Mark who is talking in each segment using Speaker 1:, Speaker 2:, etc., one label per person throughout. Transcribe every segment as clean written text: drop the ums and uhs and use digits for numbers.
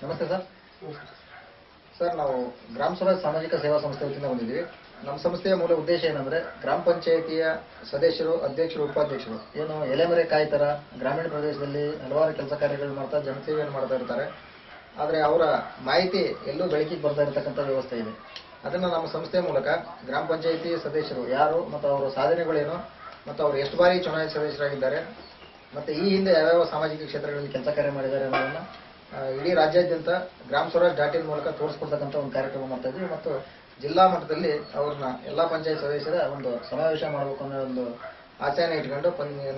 Speaker 1: ನಮಸ್ತೆ sir. Sir, ನಾವು ಗ್ರಾಮ ಸ್ವರಾಜ್ ಸಾಮಾಜಿಕ ಸೇವಾ ಸಂಸ್ಥೆ ವತಿಯಿಂದ ಬಂದಿದ್ದೀವಿ. ನಮ್ಮ ಸಂಸ್ಥೆಯ ಮೂಲ ಉದ್ದೇಶ ಏನಂದ್ರೆ, ಗ್ರಾಮ ಪಂಚಾಯಿತಿಯ ಸದಸ್ಯರು, ಅಧ್ಯಕ್ಷರು, ಉಪಾಧ್ಯಕ್ಷರು ಏನು ಎಲೆಮರೆ ಕಾಯಿ ಥರ ಗ್ರಾಮೀಣ ಪ್ರದೇಶದಲ್ಲಿ ಹಲವಾರು ಕೆಲಸ ಕಾರ್ಯಗಳು ಮಾಡ್ತಾ ಜನಸೇವೆಯನ್ನು ಮಾಡ್ತಾ ಇರ್ತಾರೆ. ಆದರೆ ಅವರ ಮಾಹಿತಿ ಎಲ್ಲೂ ಬೆಳಕಿಗೆ ಬರ್ತಾ ಇರತಕ್ಕಂಥ ವ್ಯವಸ್ಥೆ ಇದೆ. ಅದನ್ನು ನಮ್ಮ ಸಂಸ್ಥೆಯ ಮೂಲಕ ಗ್ರಾಮ ಪಂಚಾಯಿತಿ ಸದಸ್ಯರು ಯಾರು ಮತ್ತು ಅವರ ಸಾಧನೆಗಳೇನು ಮತ್ತು ಅವರು ಎಷ್ಟು ಬಾರಿ ಚುನಾಯಿತ ಸದಸ್ಯರಾಗಿದ್ದಾರೆ ಮತ್ತು ಈ ಹಿಂದೆ ಯಾವ್ಯಾವ ಸಾಮಾಜಿಕ ಕ್ಷೇತ್ರಗಳಲ್ಲಿ ಕೆಲಸ ಕಾರ್ಯ ಮಾಡಿದ್ದಾರೆ ಅನ್ನೋದನ್ನು ಇಡೀ ರಾಜ್ಯಾದ್ಯಂತ ಗ್ರಾಮ ಸ್ವರಾಜ್ .in ಮೂಲಕ ತೋರಿಸ್ಕೊಡ್ತಕ್ಕಂಥ ಒಂದು ಕಾರ್ಯಕ್ರಮ ಮಾಡ್ತಾ ಇದ್ವಿ. ಮತ್ತು ಜಿಲ್ಲಾ ಮಟ್ಟದಲ್ಲಿ ಅವ್ರನ್ನ ಎಲ್ಲ ಪಂಚಾಯತ್ ಸದಸ್ಯರ ಒಂದು ಸಮಾವೇಶ ಮಾಡಬೇಕು ಅನ್ನೋ ಒಂದು ಆಚರಣೆ ಇಟ್ಕೊಂಡು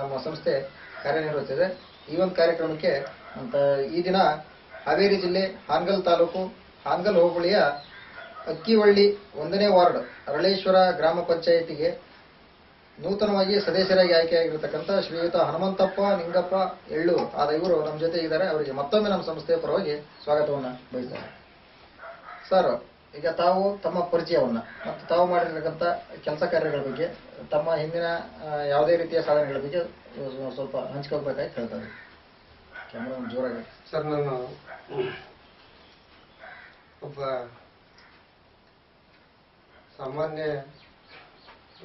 Speaker 1: ನಮ್ಮ ಸಂಸ್ಥೆ ಕಾರ್ಯನಿರ್ವಹಿಸ್ತಿದೆ. ಈ ಒಂದು ಕಾರ್ಯಕ್ರಮಕ್ಕೆ ಅಂತ ಈ ದಿನ ಹಾವೇರಿ ಜಿಲ್ಲೆ ಹಾನಗಲ್ ತಾಲೂಕು ಹಾನಗಲ್ ಹೋಬಳಿಯ ಅಕ್ಕಿವಳ್ಳಿ 1ನೇ ವಾರ್ಡ್ ಅರಳೇಶ್ವರ ಗ್ರಾಮ ಪಂಚಾಯಿತಿಗೆ ನೂತನವಾಗಿ ಸದಸ್ಯರಾಗಿ ಆಯ್ಕೆಯಾಗಿರತಕ್ಕಂಥ ಶ್ರೀಯುತ ಹನುಮಂತಪ್ಪ ನಿಂಗಪ್ಪ ಎಳ್ಳು ಆದ ಇವರು ನಮ್ಮ ಜೊತೆ ಇದ್ದಾರೆ. ಅವರಿಗೆ ಮತ್ತೊಮ್ಮೆ ನಮ್ಮ ಸಂಸ್ಥೆಯ ಪರವಾಗಿ ಸ್ವಾಗತವನ್ನು ಬಯಸ್ತಾರೆ. ಸರ್, ಈಗ ತಾವು ತಮ್ಮ ಪರಿಚಯವನ್ನ ಮತ್ತು ತಾವು ಮಾಡಿರ್ತಕ್ಕಂಥ ಕೆಲಸ ಕಾರ್ಯಗಳ ಬಗ್ಗೆ, ತಮ್ಮ ಹಿಂದಿನ ಯಾವುದೇ ರೀತಿಯ ಸಾಧನೆಗಳ ಬಗ್ಗೆ ಸ್ವಲ್ಪ ಹಂಚ್ಕೋಬೇಕಾಗಿ ಹೇಳ್ತಾರೆ. ಕ್ಯಾಮ್ರಾ ಜೋರಾಗಿ.
Speaker 2: ಸರ್, ನಾನು ಒಬ್ಬ ಸಾಮಾನ್ಯ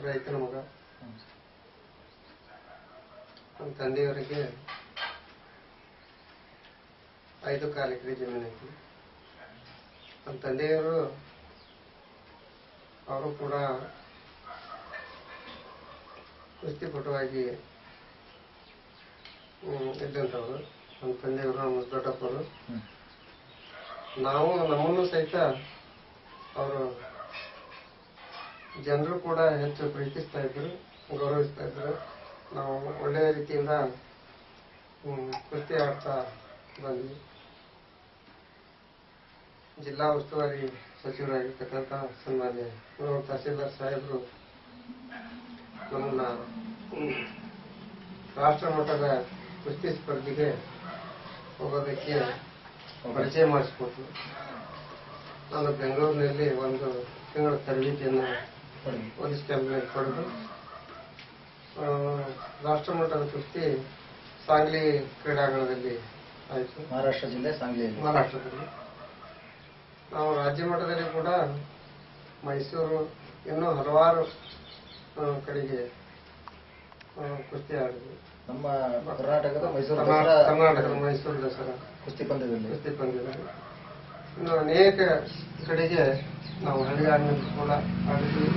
Speaker 2: ರೈತನ ಮಗ. ನಮ್ಮ ತಂದೆಯವರಿಗೆ 5 ಎಕರೆ ಜಮೀನು ಐತಿ. ನಮ್ಮ ತಂದೆಯವರು ಅವರು ಕೂಡ ಕುಸ್ತಿಪಟುವಾಗಿ ಇದ್ದಂಥವ್ರು. ನಮ್ಮ ತಂದೆಯವರು, ನಮ್ಮ ದೊಡ್ಡಪ್ಪರು, ನಾವು ನಮ್ಮನ್ನು ಸಹಿತ ಅವರು ಜನರು ಕೂಡ ಹೆಚ್ಚು ಪ್ರೀತಿಸ್ತಾ ಇದ್ರು, ಗೌರವಿಸ್ತಾ ಇದ್ರು. ನಾವು ಒಳ್ಳೆಯ ರೀತಿಯಿಂದ ಕುಸ್ತಿ ಆಡ್ತಾ ಬಂದ್ವಿ. ಜಿಲ್ಲಾ ಉಸ್ತುವಾರಿ ಸಚಿವರಾಗಿರ್ತಕ್ಕಂಥ ಸನ್ಮಾನ್ಯ ತಹಸೀಲ್ದಾರ್ ಸಾಹೇಬರು ನಮ್ಮನ್ನ ರಾಷ್ಟ್ರ ಮಟ್ಟದ ಕುಸ್ತಿ ಸ್ಪರ್ಧೆಗೆ ಹೋಗೋದಕ್ಕೆ ಪರಿಚಯ ಮಾಡಿಸ್ಕೊಟ್ರು. ನಾನು ಬೆಂಗಳೂರಿನಲ್ಲಿ 1 ತಿಂಗಳ ತರಬೇತಿಯನ್ನು ಒಂದು ಸ್ಟೆಪ್ನಲ್ಲಿ ಪಡೆದು ರಾಷ್ಟ್ರ ಮಟ್ಟದ ಕುಸ್ತಿ ಸಾಂಗ್ಲಿ ಕ್ರೀಡಾಂಗಣದಲ್ಲಿ ಆಯಿತು.
Speaker 1: ಮಹಾರಾಷ್ಟ್ರ ಜಿಲ್ಲೆ ಸಾಂಗ್ಲಿಯಲ್ಲಿ.
Speaker 2: ಮಹಾರಾಷ್ಟ್ರದಲ್ಲಿ ನಾವು ರಾಜ್ಯ ಮಟ್ಟದಲ್ಲಿ ಕೂಡ ಮೈಸೂರು ಇನ್ನೂ ಹಲವಾರು ಕಡೆಗೆ ಕುಸ್ತಿ ಆಡಿದ್ವಿ.
Speaker 1: ನಮ್ಮ ಕರ್ನಾಟಕದ
Speaker 2: ಮೈಸೂರು ದಸರಾ
Speaker 1: ಕುಸ್ತಿ ಪಂದ್ಯದಲ್ಲಿ
Speaker 2: ಇನ್ನು ಅನೇಕ ಕಡೆಗೆ ನಾವು ಹಳ್ಳಿಗಾಡಿನಲ್ಲಿ ಕೂಡ ಆಡಿದ್ವಿ.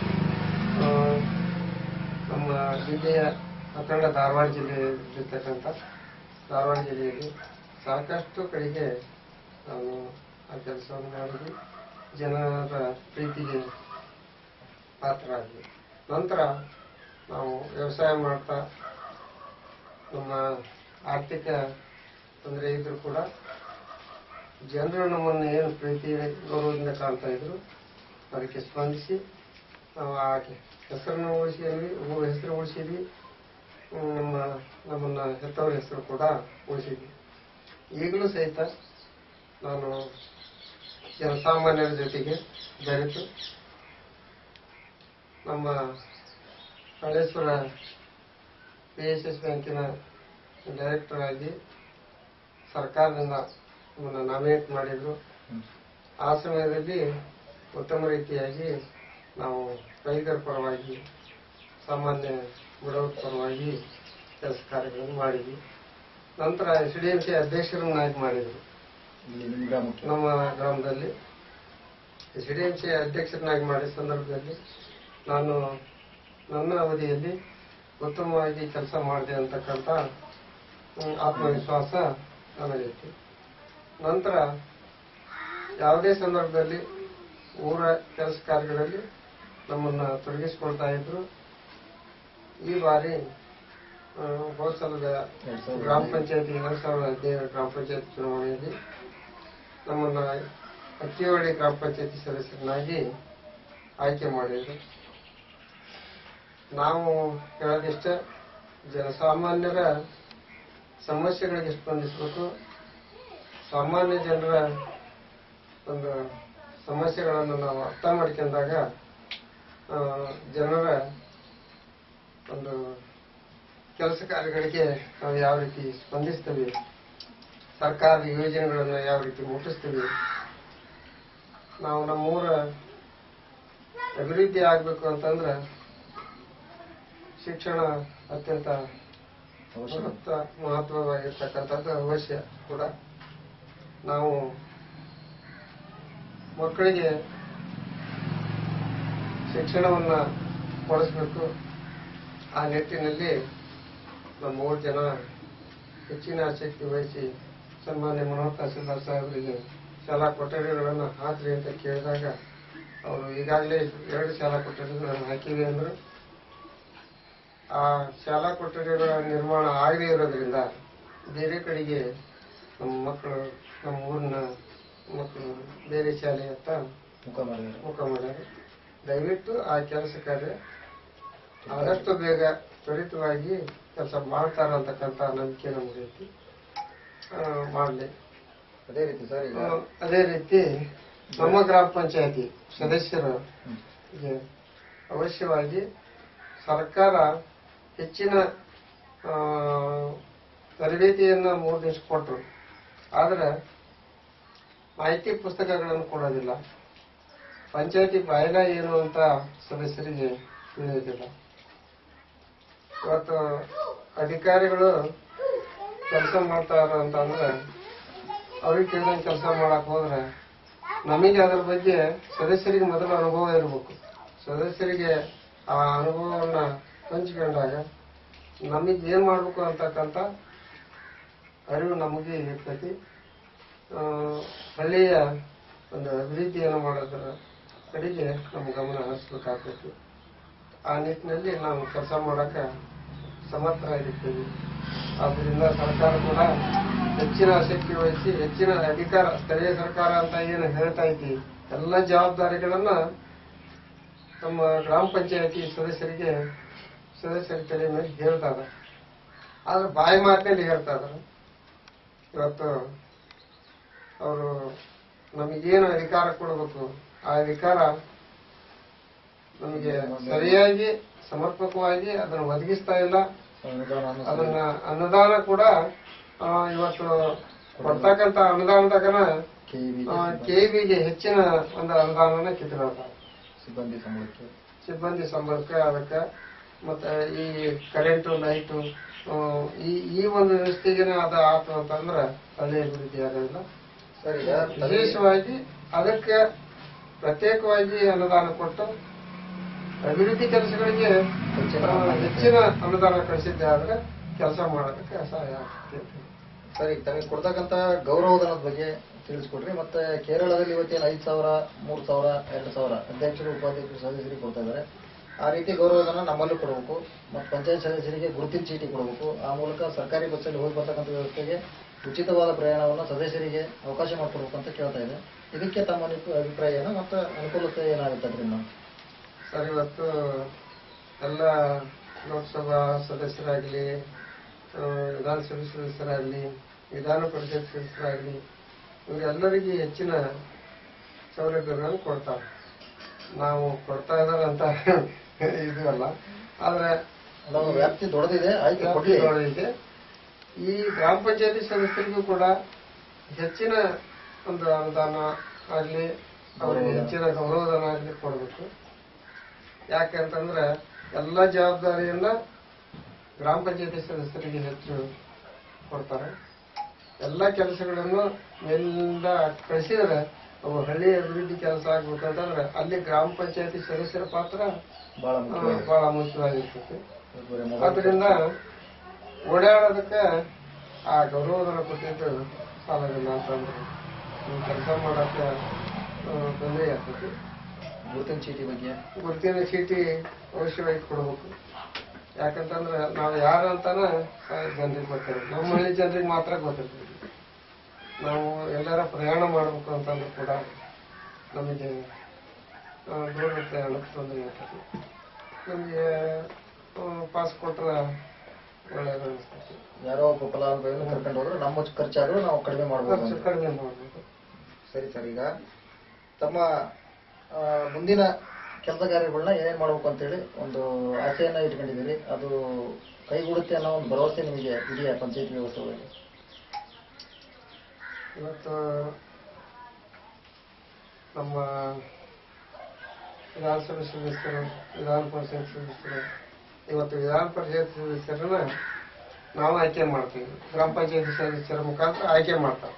Speaker 2: ನಮ್ಮ ಜಿಲ್ಲೆಯ ಅಖಂಡ ಧಾರವಾಡ ಜಿಲ್ಲೆಯಲ್ಲಿರ್ತಕ್ಕಂಥ ಧಾರವಾಡ ಜಿಲ್ಲೆಯಲ್ಲಿ ಸಾಕಷ್ಟು ಕಡೆಗೆ ನಾವು ಆ ಕೆಲಸವನ್ನು ಮಾಡಿದ್ವಿ. ಜನರ ಪ್ರೀತಿಗೆ ಪಾತ್ರರಾದ್ವಿ. ನಂತರ ನಾವು ವ್ಯವಸಾಯ ಮಾಡ್ತಾ ನಮ್ಮ ಆರ್ಥಿಕ ತೊಂದರೆ ಇದ್ರೂ ಕೂಡ ಜನರು ನಮ್ಮನ್ನು ಏನು ಪ್ರೀತಿ ಗೌರವದಿಂದ ಕಾಣ್ತಾ ಇದ್ರು, ಅದಕ್ಕೆ ಸ್ಪಂದಿಸಿ ನಾವು ಆ ಹೆಸರನ್ನು ಹೆಸರು ಉಳಿಸಿದ್ವಿ. ನಮ್ಮನ್ನ ಹೆತ್ತವರ ಹೆಸರು ಕೂಡ ಉಳಿಸಿದ್ವಿ. ಈಗಲೂ ಸಹಿತ ನಾನು ಜನಸಾಮಾನ್ಯರ ಜೊತೆಗೆ ಬೆರೆತು ನಮ್ಮ ಹಳೇಶ್ವರ PSS ಬ್ಯಾಂಕಿನ ಡೈರೆಕ್ಟರ್ ಆಗಿ ಸರ್ಕಾರದಿಂದ ನಮ್ಮನ್ನು ನಾಮಿನೇಟ್ ಮಾಡಿದ್ರು. ಆ ಸಮಯದಲ್ಲಿ ಉತ್ತಮ ರೀತಿಯಾಗಿ ನಾವು ರೈತರ ಪರವಾಗಿ, ಸಾಮಾನ್ಯ ಬಡವರ ಪರವಾಗಿ ಕೆಲಸ ಕಾರ್ಯಗಳನ್ನು ಮಾಡಿದ್ವಿ. ನಂತರ SDMC ಅಧ್ಯಕ್ಷರನ್ನು ಆಯ್ಕೆ ಮಾಡಿದ್ರು. ನಮ್ಮ ಗ್ರಾಮದಲ್ಲಿ SDMC ಅಧ್ಯಕ್ಷರನ್ನಾಗಿ ಮಾಡಿದ ಸಂದರ್ಭದಲ್ಲಿ ನಾನು ನನ್ನ ಅವಧಿಯಲ್ಲಿ ಉತ್ತಮವಾಗಿ ಕೆಲಸ ಮಾಡಿದೆ ಅಂತಕ್ಕಂಥ ಆತ್ಮವಿಶ್ವಾಸ ನನಗಿತ್ತು. ನಂತರ ಯಾವುದೇ ಸಂದರ್ಭದಲ್ಲಿ ಊರ ಕೆಲಸ ಕಾರ್ಯಗಳಲ್ಲಿ ನಮ್ಮನ್ನು ತೊಡಗಿಸಿಕೊಳ್ತಾ ಇದ್ರು. ಈ ಬಾರಿ ಹೋದ ಸಲದ ಗ್ರಾಮ ಪಂಚಾಯತಿ 2015 ಗ್ರಾಮ ಪಂಚಾಯತ್ ಚುನಾವಣೆಯಲ್ಲಿ ನಮ್ಮನ್ನು ಅಕ್ಕಿವಳ್ಳಿ ಗ್ರಾಮ ಪಂಚಾಯತಿ ಸದಸ್ಯರನ್ನಾಗಿ ಆಯ್ಕೆ ಮಾಡಿದ್ರು. ನಾವು ಹೇಳೋದಿಷ್ಟ, ಜನಸಾಮಾನ್ಯರ ಸಮಸ್ಯೆಗಳಿಗೆ ಸ್ಪಂದಿಸಬೇಕು. ಸಾಮಾನ್ಯ ಜನರ ಒಂದು ಸಮಸ್ಯೆಗಳನ್ನು ನಾವು ಅರ್ಥ ಮಾಡ್ಕೊಂಡಾಗ ಜನರ ಒಂದು ಕೆಲಸ ಕಾರ್ಯಗಳಿಗೆ ನಾವು ಯಾವ ರೀತಿ ಸ್ಪಂದಿಸ್ತೇವೆ ಸರ್ಕಾರದ ಯೋಜನೆಗಳನ್ನು ಯಾವ ರೀತಿ ಮುಟ್ಟಿಸ್ತೀವಿ, ನಾವು ನಮ್ಮೂರ ಅಭಿವೃದ್ಧಿ ಆಗಬೇಕು ಅಂತಂದ್ರೆ ಶಿಕ್ಷಣ ಅತ್ಯಂತ ಮಹತ್ವವಾಗಿರ್ತಕ್ಕಂಥದ್ದು ಅವಶ್ಯ ಕೂಡ. ನಾವು ಮಕ್ಕಳಿಗೆ ಶಿಕ್ಷಣವನ್ನ ಕೊಡಿಸ್ಬೇಕು. ಆ ನಿಟ್ಟಿನಲ್ಲಿ ನಮ್ಮ 3 ಜನ ಹೆಚ್ಚಿನ ಆಸಕ್ತಿ ವಹಿಸಿ ಸನ್ಮಾನ್ಯ ಮನೋಹರ್ ತಹಸೀಲ್ದಾರ್ ಸಾಹೇಬರಿಗೆ ಶಾಲಾ ಕೊಠಡಿಗಳನ್ನು ಹಾಕ್ರಿ ಅಂತ ಕೇಳಿದಾಗ ಅವರು ಈಗಾಗಲೇ 2 ಶಾಲಾ ಕೊಠಡಿಗಳನ್ನು ಹಾಕಿವೆ ಅಂದ್ರು. ಆ ಶಾಲಾ ಕೊಠಡಿಗಳ ನಿರ್ಮಾಣ ಆಗದೇ ಇರೋದ್ರಿಂದ ಬೇರೆ ಕಡೆಗೆ ನಮ್ಮ ಮಕ್ಕಳು, ನಮ್ಮ ಊರಿನ ಮಕ್ಕಳು ಬೇರೆ ಶಾಲೆಯತ್ತ ಮುಖ ಮಾಡ್ಯಾರ. ದಯವಿಟ್ಟು ಆ ಕೆಲಸ ಕಾರ್ಯ ಆದಷ್ಟು ಬೇಗ ತ್ವರಿತವಾಗಿ ಕೆಲಸ ಮಾಡ್ತಾರ ಅಂತಕ್ಕಂಥ ನಂಬಿಕೆ ನಮಗೈತಿ. ಮಾಡಲಿ. ಅದೇ ರೀತಿ ನಮ್ಮ ಗ್ರಾಮ ಪಂಚಾಯತಿ ಸದಸ್ಯರು ಅವಶ್ಯವಾಗಿ ಸರ್ಕಾರ ಹೆಚ್ಚಿನ ತರಬೇತಿಯನ್ನ 3 ದಿವಸ ಕೊಟ್ಟರು. ಆದ್ರೆ ಮಾಹಿತಿ ಪುಸ್ತಕಗಳನ್ನು ಕೊಡೋದಿಲ್ಲ. ಪಂಚಾಯತಿ ಬಾಯಿಲ ಏನು ಅಂತ ಸದಸ್ಯರಿಗೆ ತಿಳಿಯೋದಿಲ್ಲ. ಇವತ್ತು ಅಧಿಕಾರಿಗಳು ಕೆಲಸ ಮಾಡ್ತಾರ ಅಂತಂದ್ರೆ ಅವ್ರಿಗೆ ಕೇಳಿದಂಗೆ ಕೆಲಸ ಮಾಡಕ್ ಹೋದ್ರೆ ನಮಗೆ ಅದರ ಬಗ್ಗೆ ಸದಸ್ಯರಿಗೆ ಮೊದಲು ಅನುಭವ ಇರಬೇಕು. ಸದಸ್ಯರಿಗೆ ಆ ಅನುಭವವನ್ನ ಹಂಚಿಕೊಂಡಾಗ ನಮಗೆ ಏನ್ ಮಾಡ್ಬೇಕು ಅಂತಕ್ಕಂಥ ಅರಿವು ನಮಗೆ ಇರ್ತೈತಿ. ಹಳ್ಳಿಯ ಒಂದು ಅಭಿವೃದ್ಧಿಯನ್ನು ಮಾಡೋದರ ಕಡೆಗೆ ನಮ್ಮ ಗಮನ ಹರಿಸಬೇಕಾಗ್ತೈತಿ. ಆ ನಿಟ್ಟಿನಲ್ಲಿ ನಾವು ಕೆಲಸ ಮಾಡಕ ಸಮರ್ಥರಾಗಿರ್ತೀವಿ. ಆದ್ದರಿಂದ ಸರ್ಕಾರ ಕೂಡ ಹೆಚ್ಚಿನ ಆಸಕ್ತಿ ವಹಿಸಿ ಹೆಚ್ಚಿನ ಅಧಿಕಾರ, ಸ್ಥಳೀಯ ಸರ್ಕಾರ ಅಂತ ಏನು ಹೇಳ್ತಾ ಐತಿ, ಎಲ್ಲ ಜವಾಬ್ದಾರಿಗಳನ್ನ ನಮ್ಮ ಗ್ರಾಮ ಪಂಚಾಯತಿ ಸದಸ್ಯರ ತಲೆ ಮೇಲೆ ಹೇಳ್ತಾ ಇದಾರೆ. ಆದ್ರೆ ಬಾಯಿ ಮಾತಿನಲ್ಲಿ ಹೇಳ್ತಾ ಇದಾರೆ. ಇವತ್ತು ಅವರು ನಮಗೇನು ಅಧಿಕಾರ ಕೊಡಬೇಕು ಆ ಅಧಿಕಾರ ನಮಗೆ ಸರಿಯಾಗಿ ಸಮರ್ಪಕವಾಗಿ ಅದನ್ನು ಒದಗಿಸ್ತಾ ಇಲ್ಲ. ಅದನ್ನ ಅನುದಾನ ಕೂಡ ಇವತ್ತು ಕೊಡ್ತಕ್ಕಂತ ಅನುದಾನದಾಗನ ಕೆಇಬಿಗೆ ಹೆಚ್ಚಿನ ಒಂದು ಅನುದಾನನ ಕಿತ್ಕೊಳ್ತಾರೆ. ಸಿಬ್ಬಂದಿ ಸಂಬಳಕ್ಕೆ ಅದಕ್ಕೆ ಮತ್ತೆ ಈ ಕರೆಂಟು ಲೈಟು ಈ ಒಂದು ವ್ಯವಸ್ಥೆಗೆ ಅದ ಆತು ಅಂತಂದ್ರೆ ಹಳ್ಳಿ ಅಭಿವೃದ್ಧಿ ಆಗೋದಿಲ್ಲ. ವಿಶೇಷವಾಗಿ ಅದಕ್ಕೆ ಪ್ರತ್ಯೇಕವಾಗಿ ಅನುದಾನ ಕೊಟ್ಟು ಅಭಿವೃದ್ಧಿ ಕೆಲಸಗಳಿಗೆ ಹೆಚ್ಚಿನ ಅನುದಾನ ಕಳಿಸಿದ್ದೆ ಆದ್ರೆ ಕೆಲಸ ಮಾಡೋದಕ್ಕೆ ಸಹಾಯ ಆಗ್ತದೆ.
Speaker 1: ಸರಿ, ತಮಗೆ ಕೊಡ್ತಕ್ಕಂತ ಗೌರವಧನದ ಬಗ್ಗೆ ತಿಳಿಸ್ಕೊಡ್ರಿ. ಮತ್ತೆ ಕೇರಳದಲ್ಲಿ ಇವತ್ತೇನು 5,000, 3,000, 2,000 ಅಧ್ಯಕ್ಷರು ಉಪಾಧ್ಯಕ್ಷರು ಸದಸ್ಯರಿಗೆ ಕೊಡ್ತಾ ಇದ್ದಾರೆ. ಆ ರೀತಿ ಗೌರವಧನ ನಮ್ಮಲ್ಲೂ ಕೊಡಬೇಕು. ಮತ್ತು ಪಂಚಾಯತ್ ಸದಸ್ಯರಿಗೆ ಗುರುತಿನ ಚೀಟಿ ಕೊಡಬೇಕು. ಆ ಮೂಲಕ ಸರ್ಕಾರಿ ಬಸ್ಸಲ್ಲಿ ಹೋಗಿ ಬರ್ತಕ್ಕಂಥ ವ್ಯವಸ್ಥೆಗೆ ಉಚಿತವಾದ ಪ್ರಯಾಣವನ್ನು ಸದಸ್ಯರಿಗೆ ಅವಕಾಶ ಮಾಡಿಕೊಡ್ಬೇಕು ಅಂತ ಕೇಳ್ತಾ ಇದೆ. ಇದಕ್ಕೆ ತಮ್ಮ ಅಭಿಪ್ರಾಯ ಏನು ಮತ್ತು ಅನುಕೂಲತೆ ಏನಾಗುತ್ತೆ ಅದರಿಂದ?
Speaker 2: ಸರ್, ಇವತ್ತು ಎಲ್ಲ ಲೋಕಸಭಾ ಸದಸ್ಯರಾಗಲಿ, ವಿಧಾನಸಭೆ ಸದಸ್ಯರಾಗಲಿ, ವಿಧಾನ ಪರಿಷತ್ ಸದಸ್ಯರಾಗಲಿ, ಇವರೆಲ್ಲರಿಗೆ ಹೆಚ್ಚಿನ ಸೌಲಭ್ಯಗಳನ್ನು ಕೊಡ್ತಾರೆ. ನಾವು ಕೊಡ್ತಾ ಇದ್ದಾರೆ ಅಂತ ಇದು ಅಲ್ಲ, ಆದ್ರೆ
Speaker 1: ವ್ಯಾಪ್ತಿ ದೊಡ್ಡದಿದೆ.
Speaker 2: ದೊಡ್ಡದಿದೆ. ಈ ಗ್ರಾಮ ಪಂಚಾಯತಿ ಸದಸ್ಯರಿಗೂ ಕೂಡ ಹೆಚ್ಚಿನ ಒಂದು ಅನುದಾನ ಆಗ್ಲಿ, ಅವರಿಗೆ ಹೆಚ್ಚಿನ ಗೌರವಧನ ಆಗ್ಲಿ ಕೊಡಬೇಕು. ಯಾಕಂತಂದ್ರೆ ಎಲ್ಲ ಜವಾಬ್ದಾರಿಯನ್ನ ಗ್ರಾಮ ಪಂಚಾಯತಿ ಸದಸ್ಯರಿಗೆ ಹೆಚ್ಚು ಕೊಡ್ತಾರೆ. ಎಲ್ಲ ಕೆಲಸಗಳನ್ನು ಮೇಲಿಂದ ಕಳಿಸಿದ್ರೆ ಅವು ಹಳ್ಳಿ ಅಭಿವೃದ್ಧಿ ಕೆಲಸ ಆಗ್ಬೇಕಂತಂದ್ರೆ ಅಲ್ಲಿ ಗ್ರಾಮ ಪಂಚಾಯತಿ ಸದಸ್ಯರ ಪಾತ್ರ ಬಹಳ ಮುಖ್ಯವಾಗಿರ್ತದೆ. ಆದ್ರಿಂದ ಓಡಾಡೋದಕ್ಕೆ ಆ ಗೌರವಧನ ಕೊಟ್ಟಿದ್ದು ಸಾಲವಿಲ್ಲ ಅಂತಂದ್ರೆ ಕೆಲಸ ಮಾಡಕ್ಕೆ ತೊಂದರೆ ಆಗ್ತದೆ. ಗುರುತಿನ ಚೀಟಿ ಅವಶ್ಯವಾಗಿ ಕೊಡಬೇಕು. ಯಾಕಂತಂದ್ರೆ ನಾವು ಯಾರು ಅಂತಾನೆ ಜನರಿಗೆ ಗೊತ್ತಿರೋದು, ನಮ್ಮ ಹಳ್ಳಿ ಜನರಿಗೆ ಮಾತ್ರ ಗೊತ್ತಿರ್ತದೆ. ನಾವು ಎಲ್ಲರ ಪ್ರಯಾಣ ಮಾಡಬೇಕು ಅಂತಂದ್ರೆ ಕೂಡ ನಮಗೆ ದೂರ ಪ್ರಯಾಣಕ್ಕೆ ತೊಂದರೆ ಆಗ್ತದೆ. ನಮಗೆ ಪಾಸ್ ಕೊಟ್ರೆ ಒಳ್ಳೆಯದು ಅನಿಸ್ತದೆ.
Speaker 1: ಯಾರೋ ಒಬ್ಬ ಫಲಾನುಭವಿಯನ್ನು ಕರ್ಕೊಂಡು ಹೋದ್ರೆ ನಮ್ಮ ಖರ್ಚಾದ್ರೂ ನಾವು ಕಡಿಮೆ
Speaker 2: ಮಾಡಬೇಕು.
Speaker 1: ಸರಿ ಸರ್, ಈಗ ತಮ್ಮ ಮುಂದಿನ ಕೆಲಸ ಕಾರ್ಯಗಳನ್ನ ಏನೇನು ಮಾಡಬೇಕು ಅಂತೇಳಿ ಒಂದು ಆಸೆಯನ್ನ ಇಟ್ಕೊಂಡಿದ್ದೀರಿ, ಅದು ಕೈಗೂಡುತ್ತೆ ಅನ್ನೋ ಒಂದು ಭರವಸೆ ನಿಮಗೆ ಇದೆಯಾ ಪಂಚಾಯತ್ ವ್ಯವಸ್ಥೆ ಒಳಗೆ?
Speaker 2: ಇವತ್ತು ನಮ್ಮ ವಿಧಾನಸಭೆ ಸದಸ್ಯರು, ವಿಧಾನ ಪರಿಷತ್ ಸದಸ್ಯರು, ಇವತ್ತು ವಿಧಾನ ಪರಿಷತ್ ಸದಸ್ಯರನ್ನ ನಾವು ಆಯ್ಕೆ ಮಾಡ್ತೀವಿ. ಗ್ರಾಮ ಪಂಚಾಯತಿ ಸದಸ್ಯರ ಮುಖಾಂತರ ಆಯ್ಕೆ ಮಾಡ್ತಾರೆ.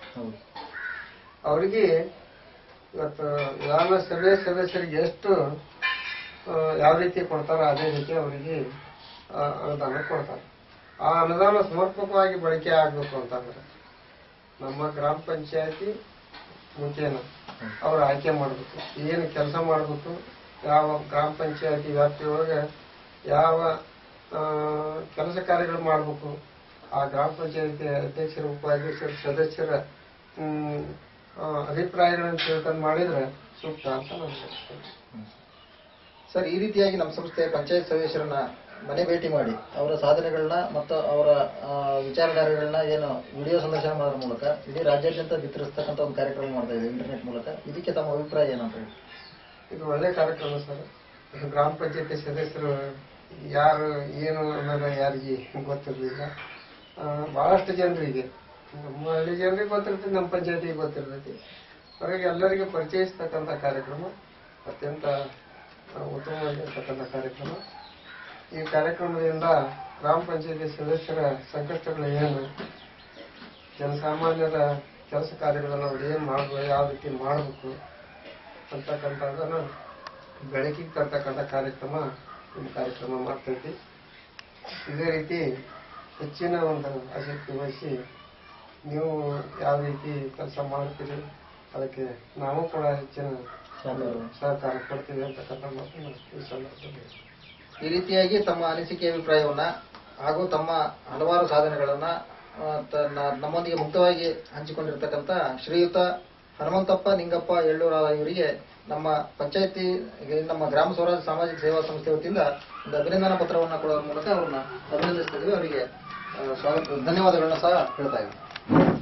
Speaker 2: ಅವರಿಗೆ ಇವತ್ತು ವಿಧಾನಸಭೆ ಸದಸ್ಯರಿಗೆ ಎಷ್ಟು ಯಾವ ರೀತಿ ಕೊಡ್ತಾರೋ ಅದೇ ರೀತಿ ಅವರಿಗೆ ಅನುದಾನ ಕೊಡ್ತಾರೆ. ಆ ಅನುದಾನ ಸಮರ್ಪಕವಾಗಿ ಬಳಕೆ ಆಗಬೇಕು ಅಂತಂದ್ರೆ ನಮ್ಮ ಗ್ರಾಮ ಪಂಚಾಯತಿ ಮುಖೇನ ಅವರು ಆಯ್ಕೆ ಮಾಡಬೇಕು. ಏನು ಕೆಲಸ ಮಾಡಬೇಕು, ಯಾವ ಗ್ರಾಮ ಪಂಚಾಯತಿ ವ್ಯಾಪ್ತಿಯೊಳಗೆ ಯಾವ ಕೆಲಸ ಕಾರ್ಯಗಳು ಮಾಡಬೇಕು, ಆ ಗ್ರಾಮ ಪಂಚಾಯತಿ ಅಧ್ಯಕ್ಷರು, ಉಪಾಧ್ಯಕ್ಷರು, ಸದಸ್ಯರ ಅಭಿಪ್ರಾಯಗಳನ್ನು ತಿಳ್ಕೊಂಡು ಮಾಡಿದ್ರೆ ಸೂಕ್ತ ಅಂತ ನಾನು ಹೇಳ್ತೇನೆ.
Speaker 1: ಸರ್, ಈ ರೀತಿಯಾಗಿ ನಮ್ಮ ಸಂಸ್ಥೆ ಪಂಚಾಯತ್ ಸದಸ್ಯರನ್ನ ಮನೆ ಭೇಟಿ ಮಾಡಿ ಅವರ ಸಾಧನೆಗಳನ್ನ ಮತ್ತು ಅವರ ವಿಚಾರಧಾರೆಗಳನ್ನ ಏನು ವಿಡಿಯೋ ಸಂದರ್ಶನ ಮಾಡೋದ್ರ ಮೂಲಕ ಇಡೀ ರಾಜ್ಯಾದ್ಯಂತ ಬಿತ್ತರಿಸ್ತಕ್ಕಂಥ ಒಂದು ಕಾರ್ಯಕ್ರಮ ಮಾಡ್ತಾ ಇದೆ ಇಂಟರ್ನೆಟ್ ಮೂಲಕ. ಇದಕ್ಕೆ ತಮ್ಮ ಅಭಿಪ್ರಾಯ ಏನಂತ ಹೇಳಿ?
Speaker 2: ಇದು ಒಳ್ಳೆ ಕಾರ್ಯಕ್ರಮ ಸರ್. ಗ್ರಾಮ ಪಂಚಾಯತಿ ಸದಸ್ಯರು ಯಾರು ಏನು ಅನ್ನೋದು ಯಾರಿಗೆ ಗೊತ್ತಿರಲಿಲ್ಲ. ಬಹಳಷ್ಟು ಜನರಿಗೆ, ನಮ್ಮ ಹಳ್ಳಿ ಜನರಿಗೆ ಗೊತ್ತಿರ್ತೈತಿ, ನಮ್ಮ ಪಂಚಾಯತಿಗೆ ಗೊತ್ತಿರ್ತೈತಿ. ಹೊರಗೆ ಎಲ್ಲರಿಗೂ ಪರಿಚಯಿಸ್ತಕ್ಕಂಥ ಕಾರ್ಯಕ್ರಮ ಅತ್ಯಂತ ಉತ್ತಮವಾಗಿರ್ತಕ್ಕಂಥ ಕಾರ್ಯಕ್ರಮ. ಈ ಕಾರ್ಯಕ್ರಮದಿಂದ ಗ್ರಾಮ ಪಂಚಾಯತಿ ಸದಸ್ಯರ ಸಂಕಷ್ಟಗಳು ಏನು, ಜನಸಾಮಾನ್ಯರ ಕೆಲಸ ಕಾರ್ಯಗಳನ್ನು ಅವ್ರು ಏನು ಮಾಡಬೇಕು, ಯಾವ ರೀತಿ ಮಾಡಬೇಕು ಅಂತಕ್ಕಂಥದ್ದನ್ನು ಬೆಳಕಿಗೆ ತರ್ತಕ್ಕಂಥ ಕಾರ್ಯಕ್ರಮ ಈ ಕಾರ್ಯಕ್ರಮ ಮಾಡ್ತೈತಿ. ಇದೇ ರೀತಿ ಹೆಚ್ಚಿನ ಒಂದು ಆಸಕ್ತಿ ವಹಿಸಿ ನೀವು ಯಾವ ರೀತಿ ಕೆಲಸ ಮಾಡ್ತೀರಿ ಅದಕ್ಕೆ ನಾವು ಕೂಡ ಹೆಚ್ಚಿನ ಸಹಕಾರ ಕೊಡ್ತೀವಿ ಅಂತಕ್ಕಂಥ ಮಾತನ್ನು ಈ ಸಂದರ್ಭದಲ್ಲಿ.
Speaker 1: ಈ ರೀತಿಯಾಗಿ ತಮ್ಮ ಅನಿಸಿಕೆ ಅಭಿಪ್ರಾಯವನ್ನ ಹಾಗೂ ತಮ್ಮ ಹಲವಾರು ಸಾಧನೆಗಳನ್ನ ನಮ್ಮೊಂದಿಗೆ ಮುಕ್ತವಾಗಿ ಹಂಚಿಕೊಂಡಿರ್ತಕ್ಕಂಥ ಶ್ರೀಯುತ ಹನುಮಂತಪ್ಪ ನಿಂಗಪ್ಪ ಎಳ್ಳೂರ ಇವರಿಗೆ ನಮ್ಮ ಪಂಚಾಯತಿ, ನಮ್ಮ ಗ್ರಾಮ ಸ್ವರಾಜ್ ಸಾಮಾಜಿಕ ಸೇವಾ ಸಂಸ್ಥೆ ವತಿಯಿಂದ ಒಂದು ಅಭಿನಂದನಾ ಪತ್ರವನ್ನು ಕೊಡೋದ್ರ ಮೂಲಕ ಅವ್ರನ್ನ ಅಭಿನಂದಿಸ್ತಿದ್ವಿ. ಅವರಿಗೆ ಧನ್ಯವಾದಗಳನ್ನ ಸಹ ಹೇಳ್ತಾ ಇದ್ದೀವಿ.